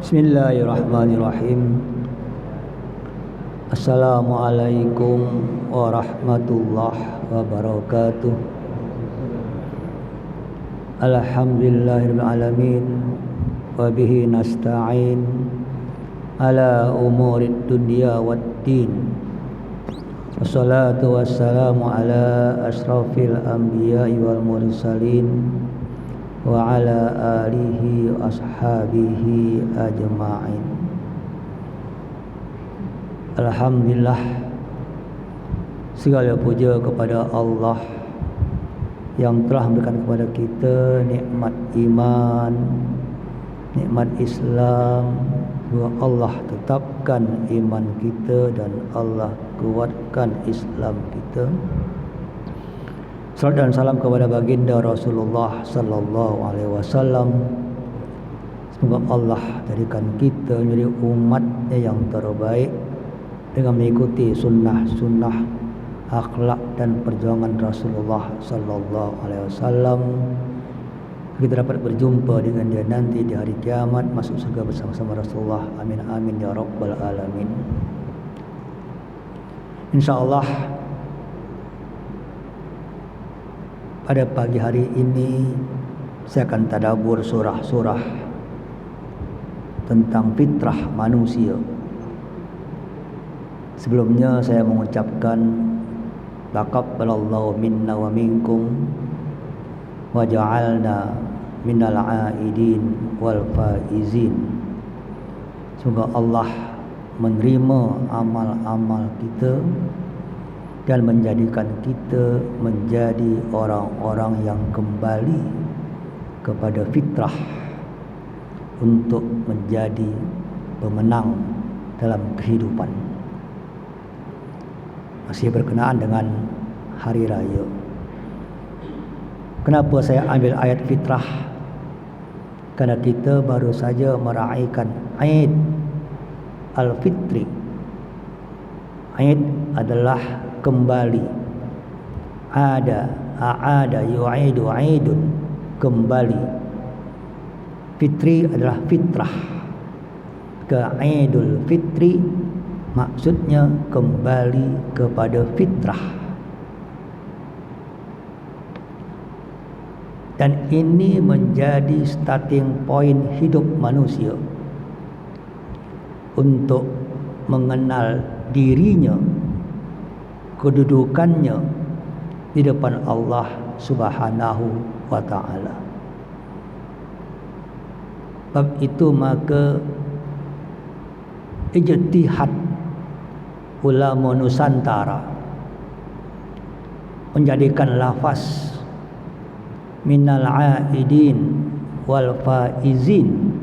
Bismillahirrahmanirrahim. Assalamualaikum warahmatullahi wabarakatuh. Alhamdulillahirabbil alamin wa bihi nasta'in ala umurid dunya waddin. Wassalatu wassalamu ala asrafil anbiya'i wal mursalin wa ala alihi wa ashabihi ajma'in. Alhamdulillah, segala puja kepada Allah yang telah memberikan kepada kita nikmat iman, nikmat Islam. Allah tetapkan iman kita dan Allah kuatkan Islam kita. Salam dan salam kepada baginda Rasulullah sallallahu alaihi wasallam. Semoga Allah jadikan kita menjadi umatnya yang terbaik dengan mengikuti sunnah-sunnah, akhlak dan perjuangan Rasulullah sallallahu alaihi wasallam. Kita dapat berjumpa dengan dia nanti di hari kiamat, masuk surga bersama-sama Rasulullah. Amin amin ya rabbal alamin. Insyaallah pada pagi hari ini saya akan tadabbur surah-surah tentang fitrah manusia. Sebelumnya saya mengucapkan taqabbalallahu minna wa minkum wa ja'alna minal aidin wal faizin. Semoga Allah menerima amal-amal kita dan menjadikan kita menjadi orang-orang yang kembali kepada fitrah untuk menjadi pemenang dalam kehidupan. Masih berkenaan dengan hari raya. Kenapa saya ambil ayat fitrah? Karena kita baru saja meraihkan Aid Al-Fitri. Aid adalah kembali. A'ada yu'idu aidun, kembali. Fitri adalah fitrah. Ke Aidul Fitri maksudnya kembali kepada fitrah. Dan ini menjadi starting point hidup manusia untuk mengenal dirinya, kedudukannya di depan Allah Subhanahu wa ta'ala. Sebab itu maka ijtihad ulama Nusantara menjadikan lafaz minal aidin wal faizin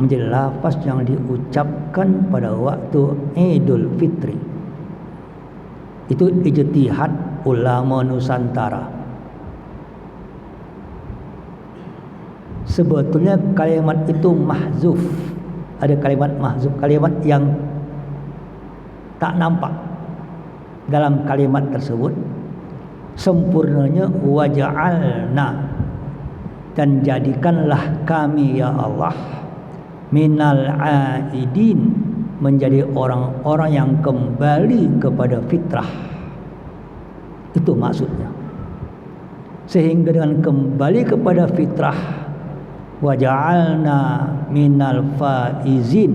menjadi lafaz yang diucapkan pada waktu Idul Fitri. Itu ijtihad ulama Nusantara. Sebetulnya kalimat itu mahzuf. Ada kalimat mahzuf, kalimat yang tak nampak dalam kalimat tersebut. Sempurnanya waja'alna, dan jadikanlah kami ya Allah minal aidin, menjadi orang-orang yang kembali kepada fitrah. Itu maksudnya. Sehingga dengan kembali kepada fitrah, waja'alna minal faizin,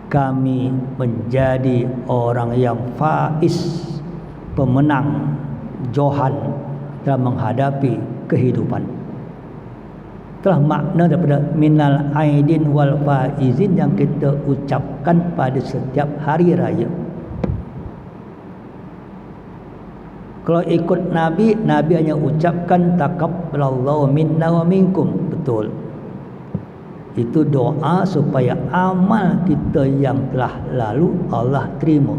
kami menjadi orang yang faiz, pemenang, johan dalam menghadapi kehidupan. Telah makna daripada minal aidin wal faizin yang kita ucapkan pada setiap hari raya. Kalau ikut Nabi, Nabi hanya ucapkan taqabbalallahu minna wa minkum. Betul. Itu doa supaya amal kita yang telah lalu Allah terima.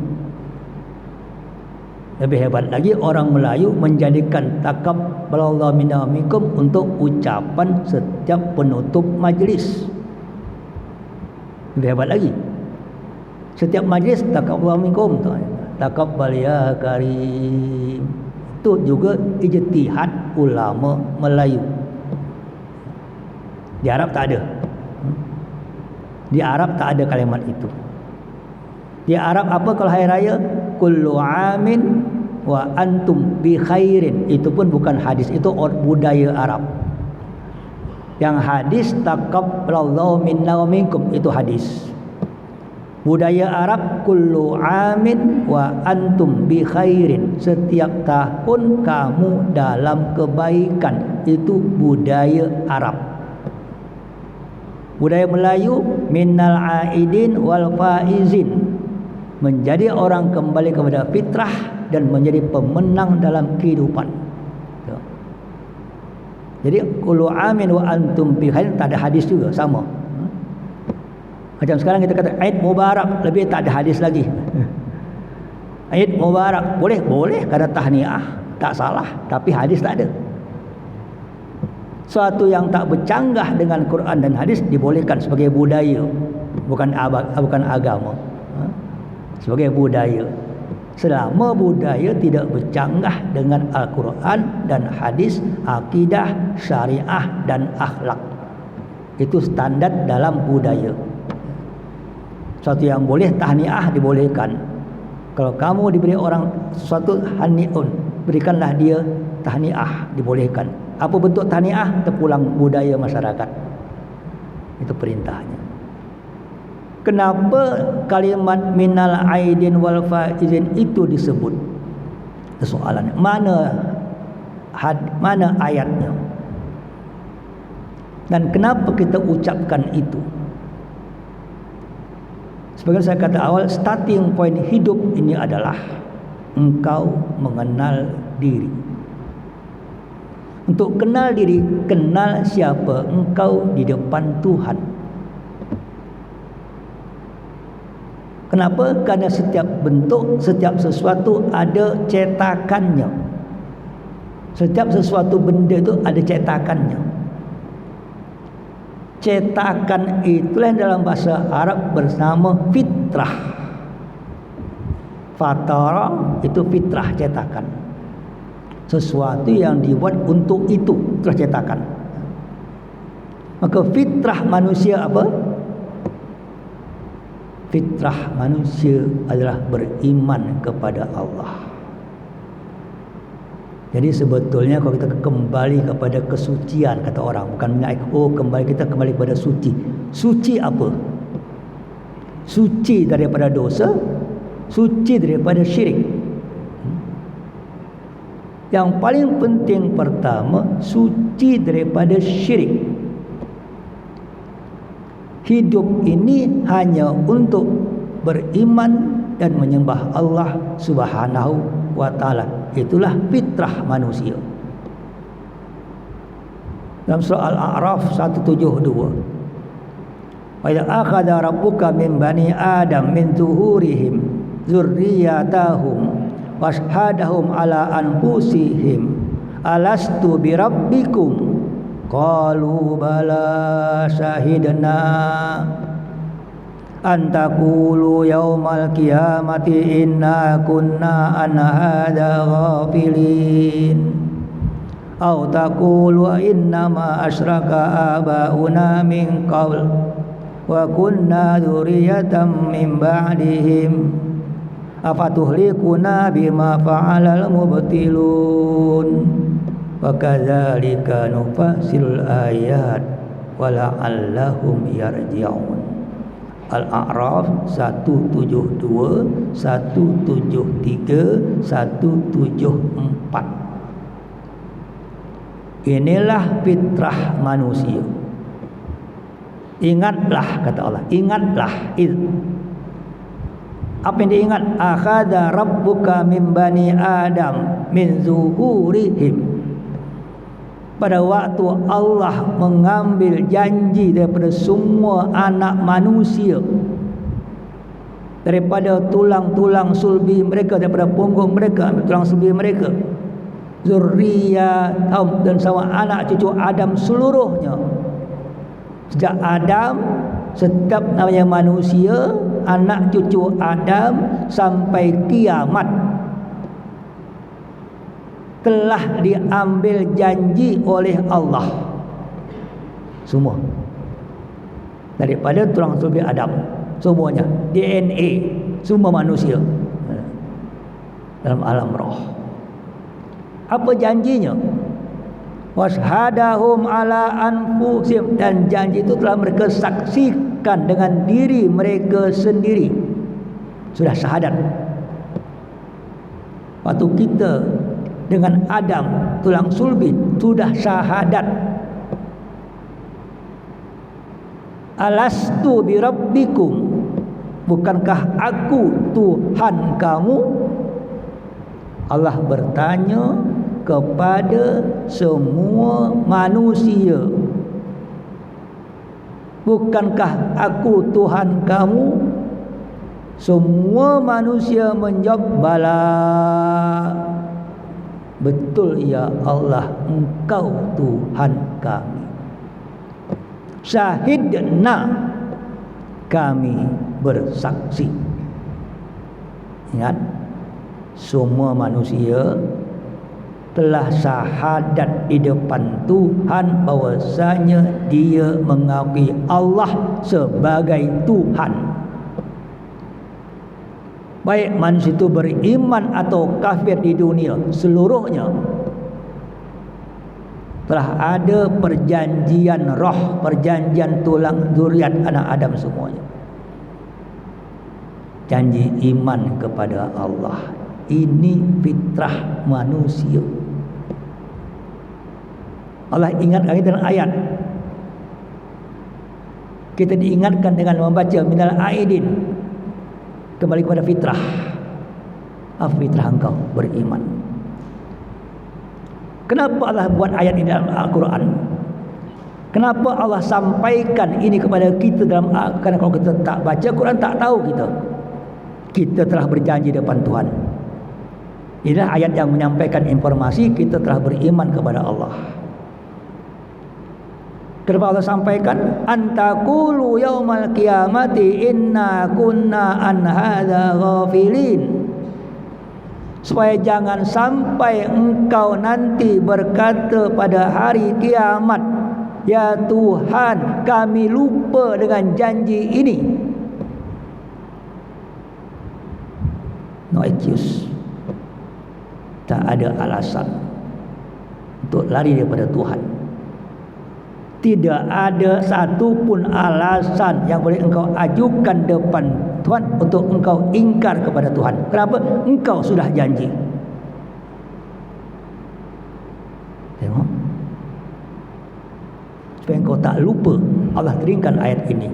Lebih hebat lagi orang Melayu menjadikan taqabbalallahu minna wa minkum untuk ucapan setiap penutup majlis. Lebih hebat lagi. Setiap majlis taqabbalallahu minkum, taqabbal ya karim. Itu juga ijtihad ulama Melayu. Di Arab tak ada. Di Arab tak ada kalimat itu. Di Arab apa kalau hari raya? Kullu amin wa antum bi khairin. Itu pun bukan hadis, itu budaya Arab. Yang hadis taqabbalallahu minna wa minkum, itu hadis. Budaya Arab kullu amin wa antum bi khairin. Setiap tahun kamu dalam kebaikan. Itu budaya Arab. Budaya Melayu minnal aidin wal faizin. Menjadi orang kembali kepada fitrah dan menjadi pemenang dalam kehidupan. Jadi kullu amin wa antum bi khairin tak ada hadis juga, sama. Macam sekarang kita kata Aid Mubarak, lebih tak ada hadis lagi. Aid Mubarak boleh kata tahniah, tak salah, tapi hadis tak ada. Suatu yang tak bercanggah dengan Quran dan hadis dibolehkan sebagai budaya, bukan agama. Sebagai budaya. Selama budaya tidak bercanggah dengan Al-Quran dan hadis, akidah, syariah dan akhlak. Itu standar dalam budaya. Suatu yang boleh tahniah dibolehkan. Kalau kamu diberi orang sesuatu haniun, berikanlah dia tahniah, dibolehkan. Apa bentuk tahniah? Terpulang budaya masyarakat. Itu perintahnya. Kenapa kalimat minal aidin wal faizin itu disebut? Soalannya, mana ayatnya? Dan kenapa kita ucapkan itu? Sebagai saya kata awal, starting point hidup ini adalah engkau mengenal diri. Untuk kenal diri, kenal siapa engkau di depan Tuhan. Kenapa? Karena setiap bentuk, setiap sesuatu ada cetakannya. Setiap sesuatu benda itu ada cetakannya. Cetakan itulah dalam bahasa Arab bersama fitrah. Fatara itu fitrah, cetakan. Sesuatu yang dibuat untuk itu, itulah cetakan. Maka fitrah manusia apa? Fitrah manusia adalah beriman kepada Allah. Jadi sebetulnya kalau kita kembali kepada kesucian, kata orang, bukan menaik, kita kembali kepada suci. Suci apa? Suci daripada dosa, suci daripada syirik. Yang paling penting pertama, suci daripada syirik. Hidup ini hanya untuk beriman dan menyembah Allah Subhanahu wa ta'ala. Itulah fitrah manusia. Dalam surah Al-A'raf 172. Wa idza akhadha rabbuka min bani Adam min zuhurihim dzurriyyatahum washhadahum ala anfusihim alastu birabbikum qalu bala syahidna an taqulu yaumal qiyamati inna kunna an hadza ghafilin aw taqulu innama asyraka abauna min qabl wa kunna dzurriyyatan min ba'dihim afatuhlikuna bima fa'alal mubtilun wa kadzalika nufassilul ayat wa la'allahum yarji'un. Al-A'raf 172, 173, 174. Inilah fitrah manusia. Ingatlah, kata Allah, ingatlah. Apa yang diingat? Akhadha rabbuka min bani Adam min zuhurihim. Pada waktu Allah mengambil janji daripada semua anak manusia, daripada tulang-tulang sulbi mereka, daripada punggung mereka, ambil tulang sulbi mereka, zurriyatahum, dan sama anak cucu Adam seluruhnya. Sejak Adam, setiap namanya manusia, anak cucu Adam sampai kiamat, telah diambil janji oleh Allah semua. daripada tulang sulbi Adam. Semuanya DNA semua manusia dalam alam roh. Apa janjinya? Washhadahum ala anfusihim, dan janji itu telah mereka saksikan dengan diri mereka sendiri. Sudah syahadat. Waktu kita dengan Adam tulang sulbi sudah syahadat. Alastu birabbikum, bukankah aku Tuhan kamu? Allah bertanya kepada semua manusia, bukankah aku Tuhan kamu? Semua manusia menjawab, bala, betul ya Allah, engkau Tuhan kami. Syahidna, kami bersaksi. Ingat, semua manusia telah syahadat di depan Tuhan bahwasanya dia mengakui Allah sebagai Tuhan. Baik manusia itu beriman atau kafir di dunia, seluruhnya telah ada perjanjian roh, perjanjian tulang zuriat anak Adam semuanya. Janji iman kepada Allah. Ini fitrah manusia. Allah ingatkan kita dengan ayat. Kita diingatkan dengan membaca minal aidin, kembali kepada fitrah. Apa fitrah engkau? Beriman. Kenapa Allah buat ayat ini dalam Al-Quran? Kenapa Allah sampaikan ini kepada kita dalam? Karena kalau kita tak baca Quran, tak tahu kita telah berjanji depan Tuhan. Inilah ayat yang menyampaikan informasi kita telah beriman kepada Allah. Kenapa Allah sampaikan antakulu yaumal qiyamati inna kunna an hadza ghafilin, supaya jangan sampai engkau nanti berkata pada hari kiamat, ya Tuhan, kami lupa dengan janji ini. No excuse. Tak ada alasan untuk lari daripada Tuhan. Tidak ada satu pun alasan yang boleh engkau ajukan depan Tuhan untuk engkau ingkar kepada Tuhan. Kenapa? Engkau sudah janji. Tengok. Supaya engkau tak lupa, Allah teringkan ayat ini.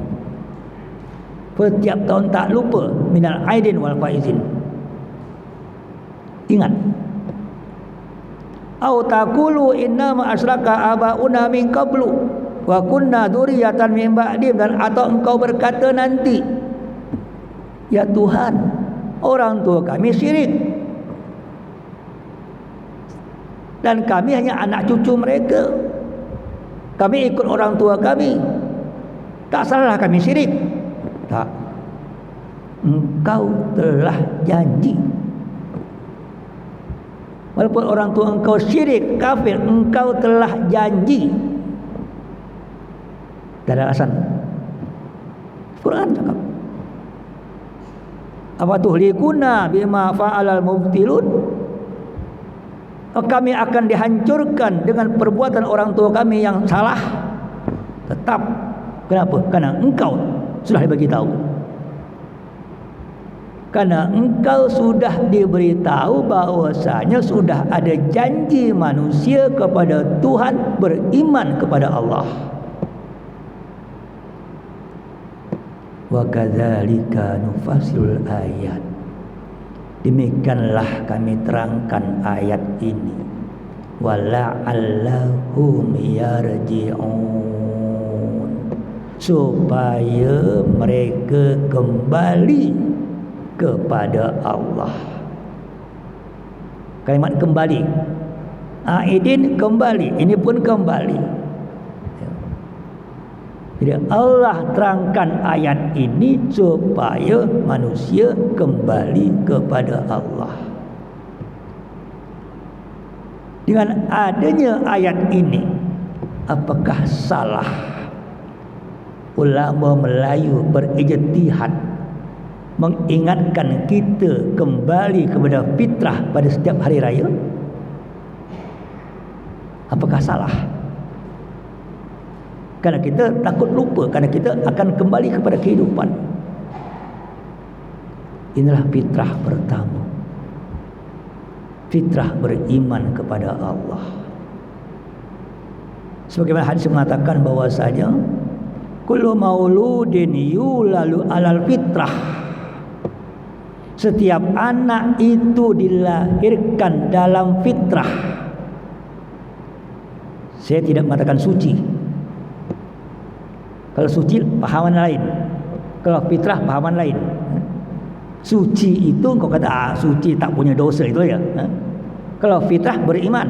Setiap tahun tak lupa minal aidin wal faizin. Ingat. Au taqulu innama asyraka abauna min qablu wa kunna dzurriyyatan min ba'dim, dan atau engkau berkata nanti, ya Tuhan, orang tua kami syirik dan kami hanya anak cucu mereka, kami ikut orang tua kami, tak salah kami syirik. Tak, engkau telah janji. Walaupun orang tua engkau syirik, kafir, engkau telah janji. Tak ada alasan. Quran cakap. Apa tuhlikuna bima fa'alal mubtilun? Kami akan dihancurkan dengan perbuatan orang tua kami yang salah. Tetap. Kenapa? Karena engkau sudah dibagi tahu. Karena engkau sudah diberitahu bahwasanya sudah ada janji manusia kepada Tuhan beriman kepada Allah. Wa kadzalika nufasilul ayat. Demikianlah kami terangkan ayat ini. Wala'allahum yarji'un, supaya mereka kembali kepada Allah. Kalimat kembali, aidin kembali, ini pun kembali. Jadi Allah terangkan ayat ini supaya manusia kembali kepada Allah. Dengan adanya ayat ini, apakah salah ulama Melayu berijtihad mengingatkan kita kembali kepada fitrah pada setiap hari raya, apakah salah? Kerana kita takut lupa, kerana kita akan kembali kepada kehidupan. Inilah fitrah pertama, fitrah beriman kepada Allah. Sebagaimana hadis mengatakan bahwasanya kullu mauludin yulalu alal fitrah, setiap anak itu dilahirkan dalam fitrah. Saya tidak mengatakan suci. Kalau suci pahaman lain, kalau fitrah pahaman lain. Suci itu kau kata suci tak punya dosa itu ya. Kalau fitrah beriman,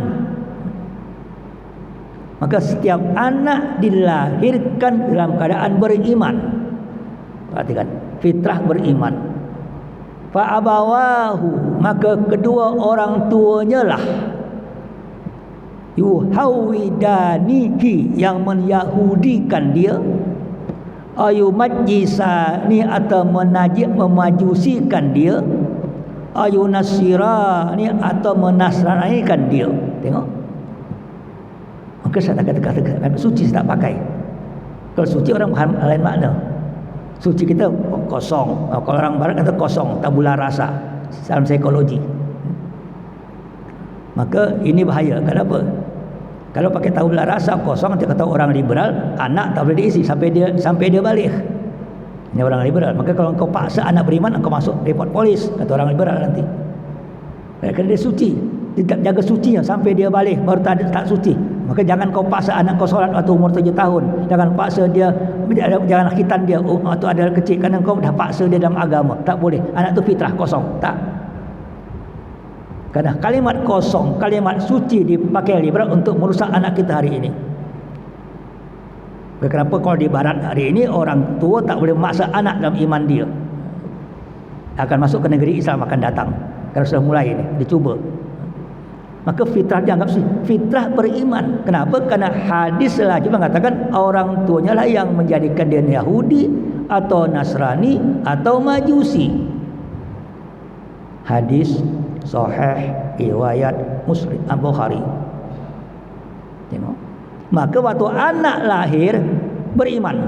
maka setiap anak dilahirkan dalam keadaan beriman. Perhatikan, fitrah beriman. Fa abawahu, maka kedua orang tuanya lah yuhawidanihi, yang menyahudikan dia, ayu majisani, atau memajusikan dia, ayu nasirani, atau menasranikan dia. Tengok, maka saya tak kata suci, saya tak pakai. Kalau suci orang lain makna. Suci kita kosong. Kalau orang barat kata kosong, tabula rasa dalam psikologi. Maka ini bahaya. Kenapa? Kalau pakai tabula rasa kosong, dia kata orang liberal, anak tak boleh diisi sampai dia balik. Ini orang liberal. Maka kalau kau paksa anak beriman, kau masuk report polis, kata orang liberal nanti. Kerana dia suci, dia jaga sucinya sampai dia balik baru tak suci. Maka jangan kau paksa anak kau solat waktu umur 7 tahun. Jangan paksa dia, jangan khitan dia waktu ada kecil, kerana kau dah paksa dia dalam agama. Tak boleh. Anak tu fitrah kosong. Tak. Kerana kalimat kosong, kalimat suci dipakai liberal untuk merusak anak kita hari ini. Kenapa kalau di barat hari ini orang tua tak boleh memaksa anak dalam iman dia? Akan masuk ke negeri Islam akan datang. Kalau sudah mulai ini dicuba. Maka fitrah dianggap fitrah beriman. Kenapa? Kerana hadis lagi mengatakan orang tuanya lah yang menjadikan dia Yahudi atau Nasrani atau Majusi. Hadis sahih riwayat Muslim Bukhari. Tengok. Maka waktu anak lahir beriman.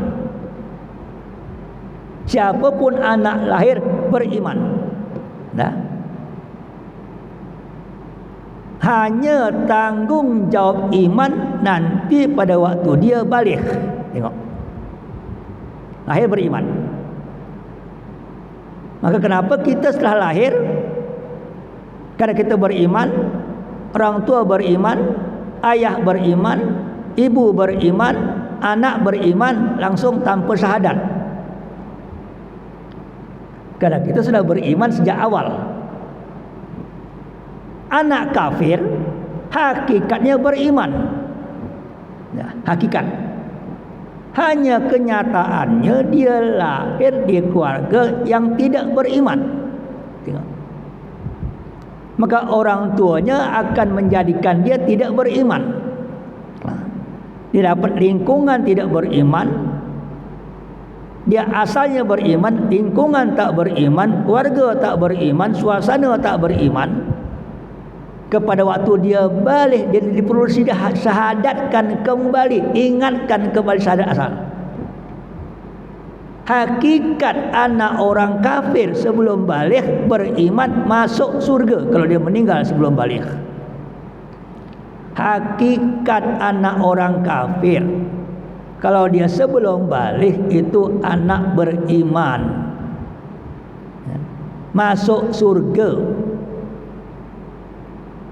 Siapapun anak lahir beriman. Dah. Hanya tanggungjawab iman nanti pada waktu dia balik. Tengok. Lahir beriman. Maka kenapa kita setelah lahir, karena kita beriman, orang tua beriman, ayah beriman, ibu beriman, anak beriman, langsung tanpa syahadat. Karena kita sudah beriman sejak awal. Anak kafir hakikatnya beriman. Ya, hakikat. Hanya kenyataannya dia lahir di keluarga yang tidak beriman. Tengok. Maka orang tuanya akan menjadikan dia tidak beriman. Dia dapat lingkungan tidak beriman. Dia asalnya beriman, lingkungan tak beriman, keluarga tak beriman, suasana tak beriman. Kepada waktu dia balik, dia perlu syahadatkan kembali, ingatkan kembali syahadat asal. Hakikat anak orang kafir sebelum balik beriman masuk surga kalau dia meninggal sebelum balik. Hakikat anak orang kafir kalau dia sebelum balik itu anak beriman, masuk surga.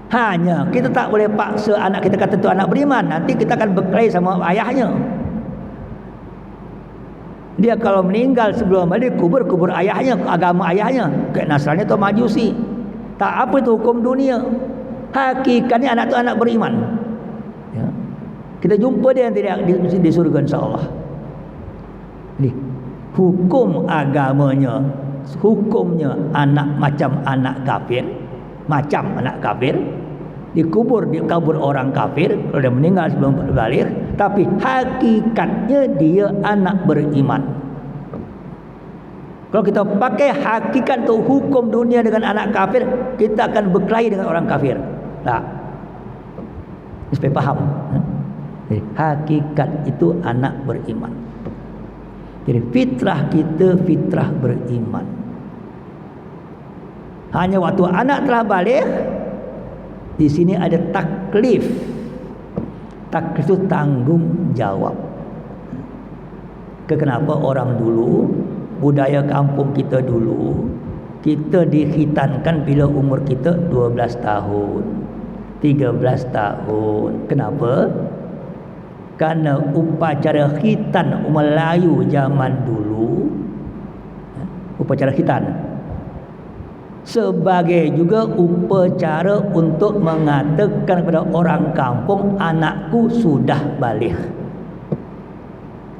Hanya kita tak boleh paksa anak kita kata tu anak beriman, nanti kita akan berkelahi sama ayahnya. Dia kalau meninggal sebelum balik kubur ayahnya, agama ayahnya, kayak Nasrani atau Majusi. Tak apa itu hukum dunia. Hakikatnya anak tu anak beriman. Ya. Kita jumpa dia nanti di surga insya-Allah. Jadi hukum agamanya, hukumnya anak macam anak kafir, dikubur di kabur orang kafir kalau dia meninggal sebelum balik, tapi hakikatnya dia anak beriman. Kalau kita pakai hakikat untuk hukum dunia dengan anak kafir, kita akan berkelahi dengan orang kafir. Tak. Supaya faham. Jadi, hakikat itu anak beriman. Jadi fitrah kita fitrah beriman. Hanya waktu anak telah balik, di sini ada taklif. Taklif itu tanggung jawab. Kenapa orang dulu, budaya kampung kita dulu, kita dikhitankan bila umur kita 12 tahun, 13 tahun. Kenapa? Karena upacara khitan Melayu zaman dulu, upacara khitan sebagai juga upacara untuk mengatakan kepada orang kampung, anakku sudah balik.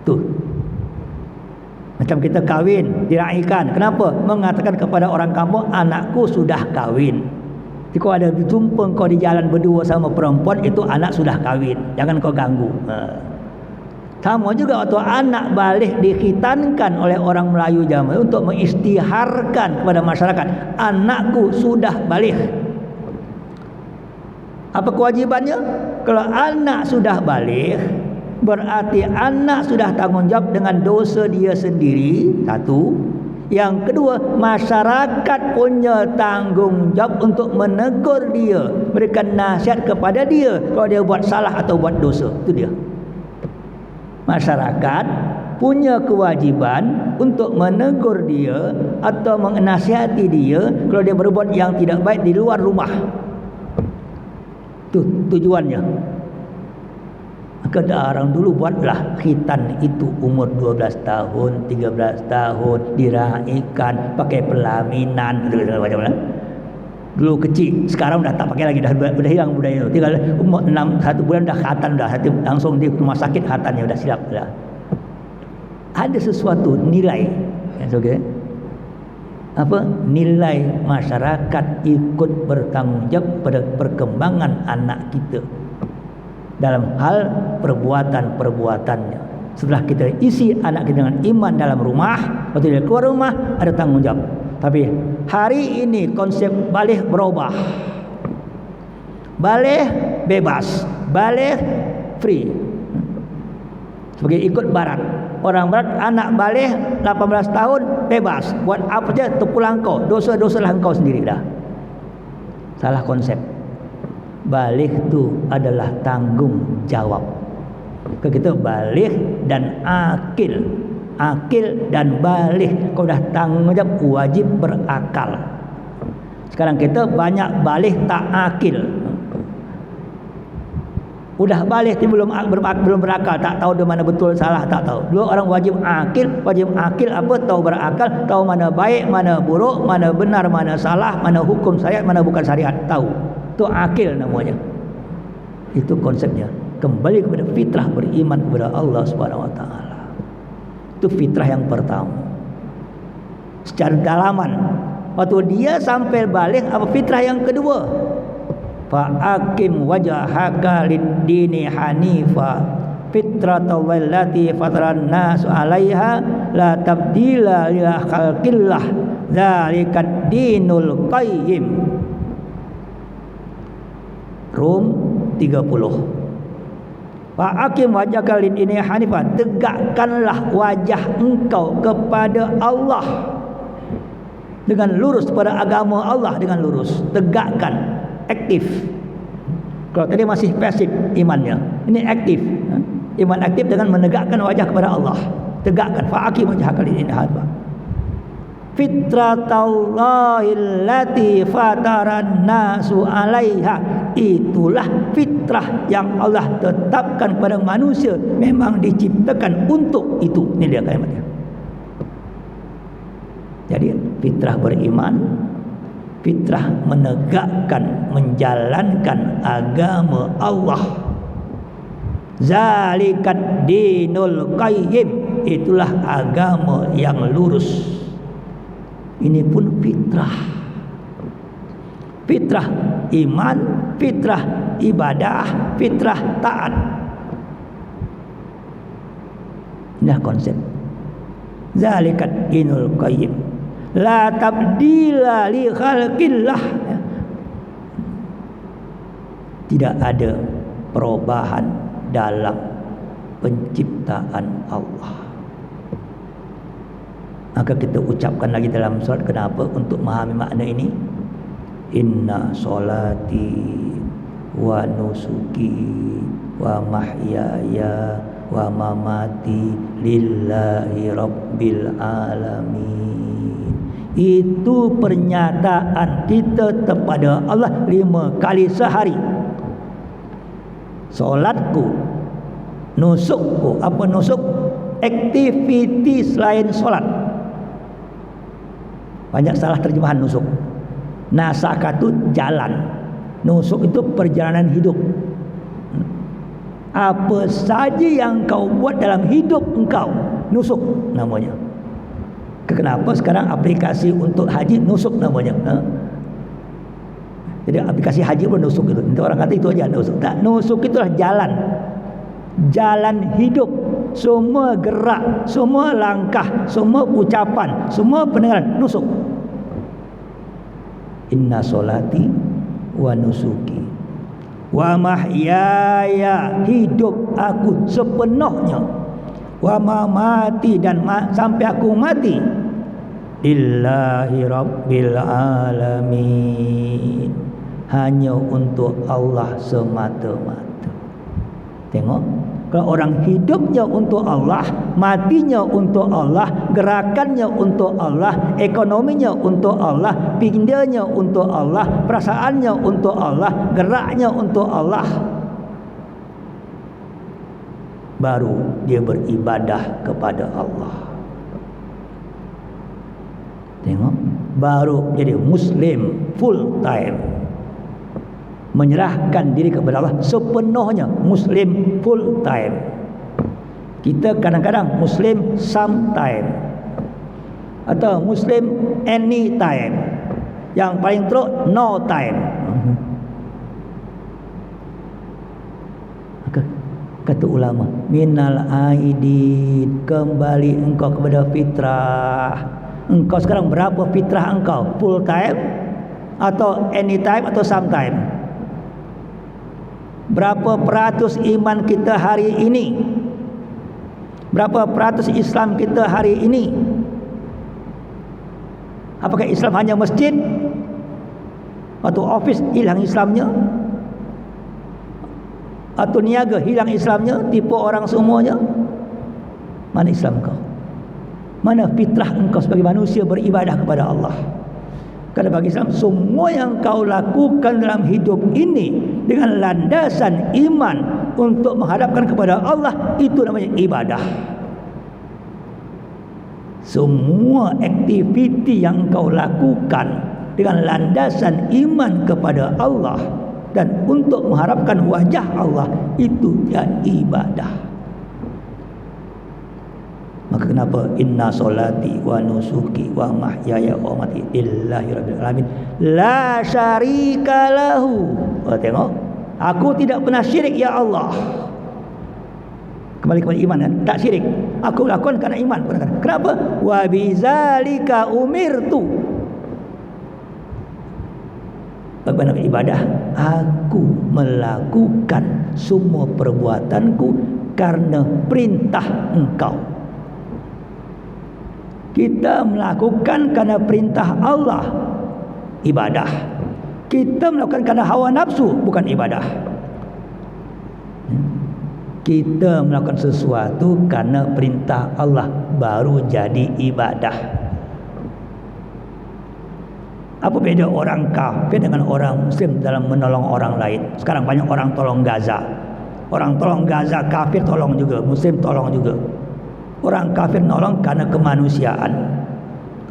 Tuh. Macam kita kahwin, diraikan. Kenapa? Mengatakan kepada orang kampung, anakku sudah kahwin. Jadi kalau ada jumpa kau di jalan berdua sama perempuan, itu anak sudah kahwin. Jangan kau ganggu. Sama juga waktu anak balik dikhitankan oleh orang Melayu zaman untuk mengisytiharkan kepada masyarakat, anakku sudah balik. Apa kewajibannya? Kalau anak sudah balik, berarti anak sudah tanggung jawab dengan dosa dia sendiri. Satu. Yang kedua, masyarakat punya tanggung jawab untuk menegur dia, berikan nasihat kepada dia kalau dia buat salah atau buat dosa. Itu dia. Masyarakat punya kewajiban untuk menegur dia atau menasihati dia kalau dia berbuat yang tidak baik di luar rumah. Itu tujuannya. Maka orang dulu buatlah khitan itu umur 12 tahun, 13 tahun, diraikan, pakai pelaminan, macam-macam. Dulu kecil, sekarang dah tak pakai lagi, dah hilang budaya itu. Tinggal umur 1 bulan dah khatan, dah langsung di rumah sakit khatannya, dah silap dah. Ada sesuatu nilai, okay? Apa? Nilai masyarakat ikut bertanggung jawab pada perkembangan anak kita dalam hal perbuatan-perbuatannya. Setelah kita isi anak kita dengan iman dalam rumah, waktu dia keluar rumah ada tanggung jawab. Tapi hari ini konsep balik berubah. Balik bebas, balik free. Sebagai ikut barat. Orang barat anak balik 18 tahun bebas, buat apa saja terpulang kau, dosa-dosalah engkau sendiri dah. Salah konsep. Balik itu adalah tanggung jawab. Kita balik dan akil. Akil dan balik, kau dah tanggung jawab, wajib berakal. Sekarang kita banyak balik tak akil. Udah balik tapi belum berakal, tak tahu di mana betul salah, tak tahu. Dulu orang wajib akil apa? Tahu berakal, tahu mana baik, mana buruk, mana benar, mana salah, mana hukum syariat, mana bukan syariat, tahu. Itu akil namanya. Itu konsepnya. Kembali kepada fitrah beriman kepada Allah Subhanahu wa taala. Itu fitrah yang pertama. Secara dalaman, waktu dia sampai balik, apa fitrah yang kedua? Fa'akim wajhaka lid-dini hanifa fitratallahi allati fataran nas 'alaiha la tabdila li khalqillah dzalikad dinul qayyim. Rum 30. Fa'akim wajhaka lid-dini hanifa, tegakkanlah wajah engkau kepada Allah dengan lurus, pada agama Allah dengan lurus. Tegakkan, aktif. Kalau tadi masih pasif imannya, ini aktif. Iman aktif dengan menegakkan wajah kepada Allah. Tegakkan, fa'akim wajhaka lid-dini hanifa fitratallahi allati fataran nasu 'alaiha. Itulah fitrah yang Allah tetapkan pada manusia, memang diciptakan untuk itu. Ini dia kalimatnya. Jadi fitrah beriman, fitrah menegakkan, menjalankan agama Allah. Zalikat dinul qayyim, itulah agama yang lurus. Ini pun fitrah. Fitrah iman, fitrah ibadah, fitrah taat. Inilah konsep. Zalikat dinul qayyim. La tabdila li khalqillah. Tidak ada perubahan dalam penciptaan Allah. Maka kita ucapkan lagi dalam solat. Kenapa? Untuk memahami makna ini. Inna solati wa nusuki wa mahyaya wa mamati lillahi rabbil alamin. Itu pernyataan kita kepada Allah 5 kali sehari. Solatku, nusukku. Apa nusuk? Aktiviti selain solat. Banyak salah terjemahan nusuk. Nasaka itu jalan, nusuk itu perjalanan hidup. Apa saja yang kau buat dalam hidup engkau, nusuk namanya. Kenapa sekarang aplikasi untuk haji nusuk namanya? Jadi aplikasi haji pun nusuk itu. Nanti orang kata itu aja nusuk. Tak, nusuk itulah jalan. Jalan hidup. Semua gerak, semua langkah, semua ucapan, semua pendengaran, nusuk. Inna solati wa nusuki wa mahyaya, hidup aku sepenuhnya, wa mamati, dan sampai aku mati, lillahi rabbil alamin, hanya untuk Allah semata-mata. Tengok, kalau orang hidupnya untuk Allah, matinya untuk Allah, gerakannya untuk Allah, ekonominya untuk Allah, pindahnya untuk Allah, perasaannya untuk Allah, geraknya untuk Allah, baru dia beribadah kepada Allah. Tengok, baru jadi Muslim full time, menyerahkan diri kepada Allah sepenuhnya, Muslim full time. Kita kadang-kadang Muslim sometime atau Muslim anytime. Yang paling teruk no time. Kata ulama, minal aidin, kembali engkau kepada fitrah. Engkau sekarang berapa fitrah engkau? Full time atau anytime atau sometime? Berapa peratus iman kita hari ini? Berapa peratus Islam kita hari ini? Apakah Islam hanya masjid? Atau office hilang Islamnya? Atau niaga hilang Islamnya? Tipu orang semuanya? Mana Islam kau? Mana fitrah engkau sebagai manusia beribadah kepada Allah? Karena bagi Islam, semua yang kau lakukan dalam hidup ini dengan landasan iman untuk menghadapkan kepada Allah, itu namanya ibadah. Semua aktiviti yang kau lakukan dengan landasan iman kepada Allah dan untuk mengharapkan wajah Allah, itu dia ibadah. Maka kenapa inna solati wa nusuki wa mahyaya wa mati lillahi rabbil alamin la syarika lahu. Oh, tengok, aku tidak pernah syirik ya Allah. Kembali kepada iman kan? Tak syirik. Aku lakukan kerana iman. Kenapa? Wa bizalika umirtu. Bagaimana ibadah? Aku melakukan semua perbuatanku karena perintah engkau. Kita melakukan kerana perintah Allah, ibadah. Kita melakukan kerana hawa nafsu, bukan ibadah. Kita melakukan sesuatu kerana perintah Allah, baru jadi ibadah. Apa beda orang kafir dengan orang Muslim dalam menolong orang lain? Sekarang banyak orang tolong Gaza. Orang tolong Gaza, kafir tolong juga, Muslim tolong juga. Orang kafir menolong karena kemanusiaan.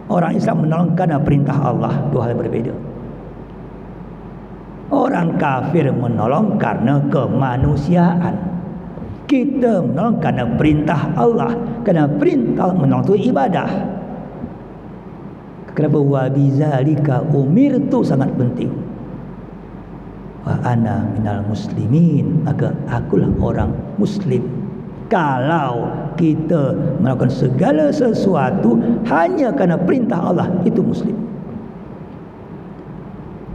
Orang Islam menolong karena perintah Allah. Dua hal berbeza. Orang kafir menolong karena kemanusiaan. Kita menolong karena perintah Allah. Karena perintah menolong itu ibadah. Kenapa? Wa bizalika umirtu, sangat penting. wa ana minal muslimin, maka akulah orang muslim. Kalau kita melakukan segala sesuatu hanya kerana perintah Allah, itu muslim.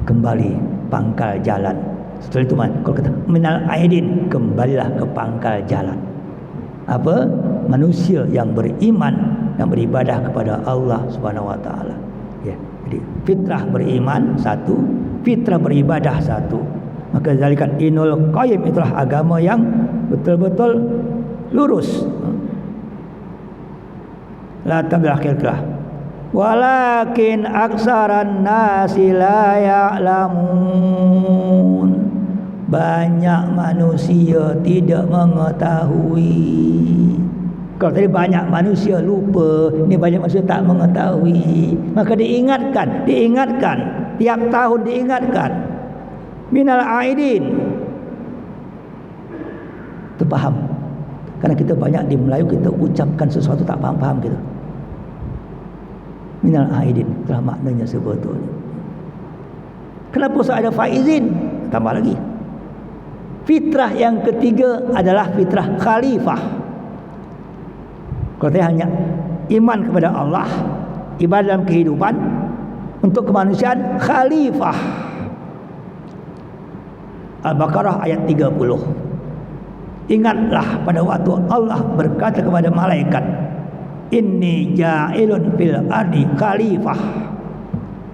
Kembali pangkal jalan. Setelah itu kalau kata minal aidin, kembalilah ke pangkal jalan. Apa? Manusia yang beriman, yang beribadah kepada Allah Subhanahu wa taala. Ya, jadi fitrah beriman satu, fitrah beribadah satu. Maka zalikan dinul qayyim, itulah agama yang betul-betul lurus. La tablaqillah. Walakin aksaran nasi la ya'lamun. Banyak manusia tidak mengetahui. Kalau tadi banyak manusia lupa, ini banyak manusia tak mengetahui. Maka diingatkan tiap tahun diingatkan. Minal aidin. Itu faham. Karena kita banyak di Melayu kita ucapkan sesuatu tak faham-faham gitu. Minal aidin, itulah maknanya sebetulnya. Kenapa ada faizin? Tambah lagi. Fitrah yang ketiga adalah fitrah khalifah. Kalau saya hanya iman kepada Allah, ibadah dalam kehidupan, untuk kemanusiaan khalifah. Al-Baqarah ayat 30. Ingatlah pada waktu Allah berkata kepada malaikat, inni ja'ilun fil ardi khalifah.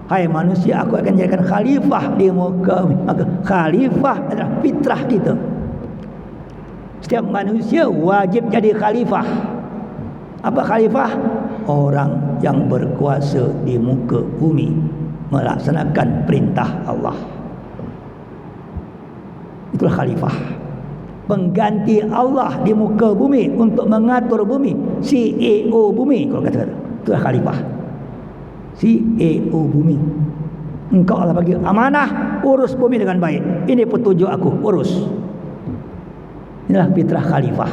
Hai manusia, aku akan jadikan khalifah di muka. Maka khalifah adalah fitrah kita. Setiap manusia wajib jadi khalifah. Apa khalifah? Orang yang berkuasa di muka bumi, melaksanakan perintah Allah. Itulah khalifah. Pengganti Allah di muka bumi untuk mengatur bumi, CEO bumi kalau kata. Itulah khalifah. CEO bumi. Engkau Allah bagi amanah, urus bumi dengan baik. Ini petunjuk aku, urus. Inilah fitrah khalifah.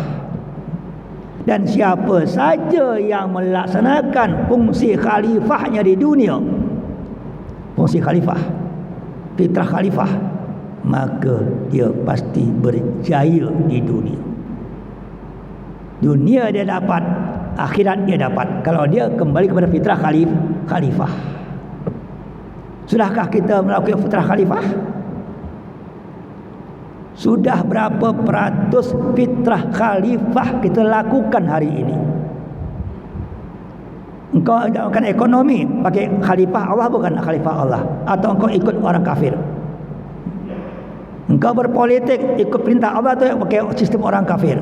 Dan siapa saja yang melaksanakan fungsi khalifahnya di dunia, fungsi khalifah, fitrah khalifah, maka dia pasti berjaya di dunia. Dunia dia dapat, akhirat dia dapat, kalau dia kembali kepada fitrah khalifah. Sudahkah kita melakukan fitrah khalifah? Sudah berapa peratus fitrah khalifah kita lakukan hari ini? Engkau makan ekonomi pakai khalifah Allah, bukan khalifah Allah, atau engkau ikut orang kafir? Engkau berpolitik ikut perintah Allah atau pakai sistem orang kafir?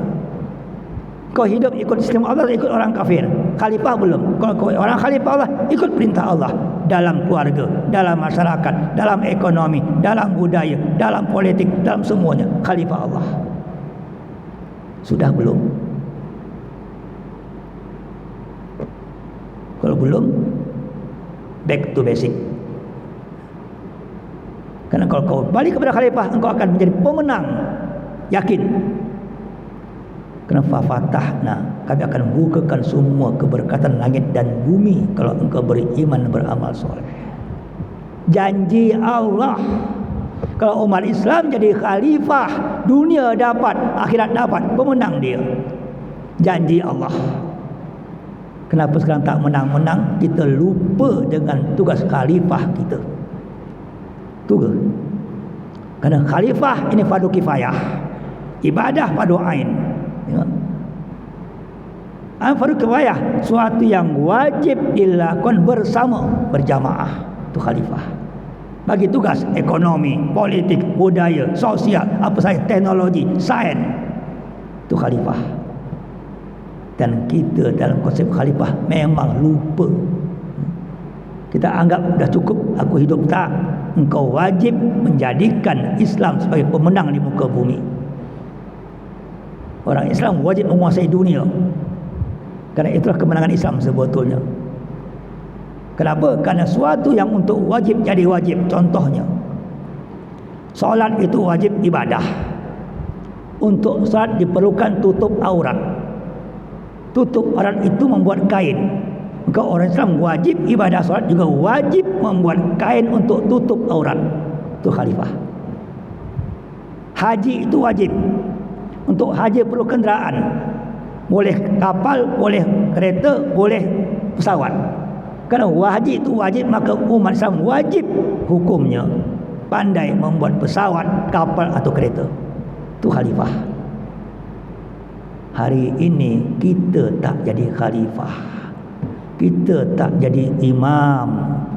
Kau hidup ikut sistem Allah atau ikut orang kafir? Khalifah belum. Kalau kau orang khalifah Allah, ikut perintah Allah dalam keluarga, dalam masyarakat, dalam ekonomi, dalam budaya, dalam politik, dalam semuanya. Khalifah Allah. Sudah belum? Kalau belum, back to basic. Karena kalau kau balik kepada khalifah, engkau akan menjadi pemenang. Yakin. Kerana fafatahna, kami akan bukakan semua keberkatan langit dan bumi kalau engkau beriman, beramal soleh. Janji Allah. Kalau umat Islam jadi khalifah, dunia dapat, akhirat dapat, pemenang dia. Janji Allah. Kenapa sekarang tak menang-menang? Kita lupa dengan tugas khalifah kita. Tugas. Karena khalifah ini fardu kifayah, ibadah fardu ain. Ya. Fardu kifayah, suatu yang wajib dilakukan bersama, berjamaah. Itu khalifah. Bagi tugas ekonomi, politik, budaya, sosial, apa saja, teknologi, sains, itu khalifah. Dan kita dalam konsep khalifah memang lupa. Kita anggap dah cukup aku hidup. Tak. Engkau wajib menjadikan Islam sebagai pemenang di muka bumi. Orang Islam wajib menguasai dunia. Kerana itulah kemenangan Islam sebetulnya. Kenapa? Kerana suatu yang untuk wajib jadi wajib. Contohnya, solat itu wajib ibadah. Untuk solat diperlukan tutup aurat. Tutup aurat itu membuat kain. Maka orang Islam wajib ibadah solat juga wajib membuat kain untuk tutup aurat. Itu khalifah. haji itu wajib. Untuk haji perlu kenderaan. Boleh kapal, boleh kereta, boleh pesawat. Kerana haji itu wajib, maka umat Islam wajib hukumnya pandai membuat pesawat, kapal atau kereta. Itu khalifah. Hari ini kita tak jadi khalifah, kita tak jadi imam,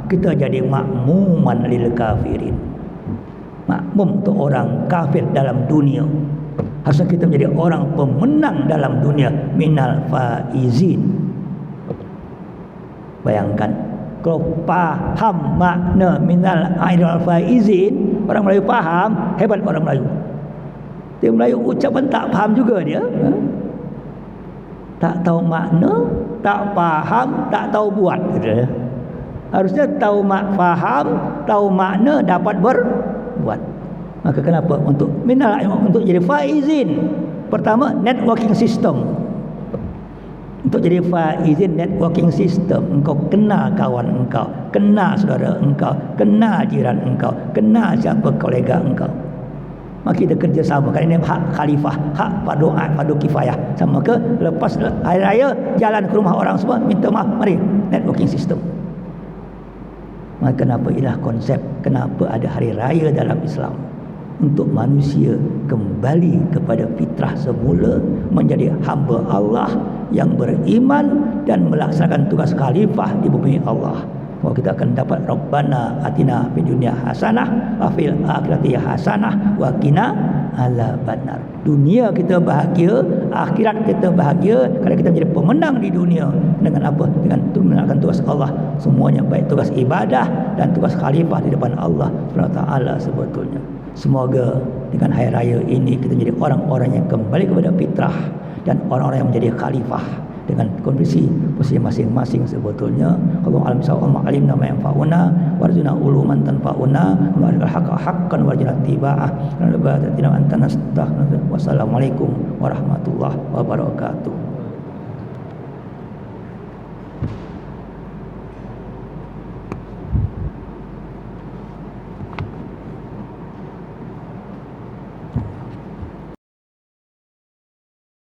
kita jadi makmuman lil kafirin. Makmum untuk orang kafir dalam dunia. Harusnya kita menjadi orang pemenang dalam dunia, minal faizin. Bayangkan kalau faham makna minal faizin, orang Melayu faham, hebat orang Melayu. Dia Melayu ucapan tak faham juga dia. Tak tahu makna, tak faham, tak tahu buat. Harusnya tahu faham, tahu makna, dapat berbuat. Maka kenapa untuk minal untuk jadi faizin? Pertama, networking system. Untuk jadi faizin networking system, engkau kenal kawan engkau, kenal saudara engkau, kenal jiran engkau, kenal siapa kolega engkau. Maka kita kerjasama. Kerana ini hak khalifah, hak fardu kifayah. Sama ke lepas hari raya jalan ke rumah orang semua minta maaf, mari networking system. Maka kenapa ialah konsep kenapa ada hari raya dalam Islam? Untuk manusia kembali kepada fitrah semula, menjadi hamba Allah yang beriman dan melaksanakan tugas khalifah di bumi Allah. Bahwa kita akan dapat Rabbana atina fid dunya hasanah wa fil akhirati hasanah wa qina adzabannar. Dunia kita bahagia, akhirat kita bahagia kerana kita menjadi pemenang di dunia. Dengan apa? Dengan melaksanakan tugas Allah semuanya, baik tugas ibadah dan tugas khalifah di depan Allah Subhanahu wa taala sebetulnya. Semoga dengan hari raya ini kita menjadi orang-orang yang kembali kepada fitrah dan orang-orang yang menjadi khalifah dengan kondisi posisi masing-masing sebetulnya. Allah alam sawal alim nama yang fauna warjuna uluman tanfauna wa aril haqqa haqqan warjuna tiba'ah wa la ilaha illa anta nastaghfiruka. Wassalamualaikum warahmatullahi wabarakatuh.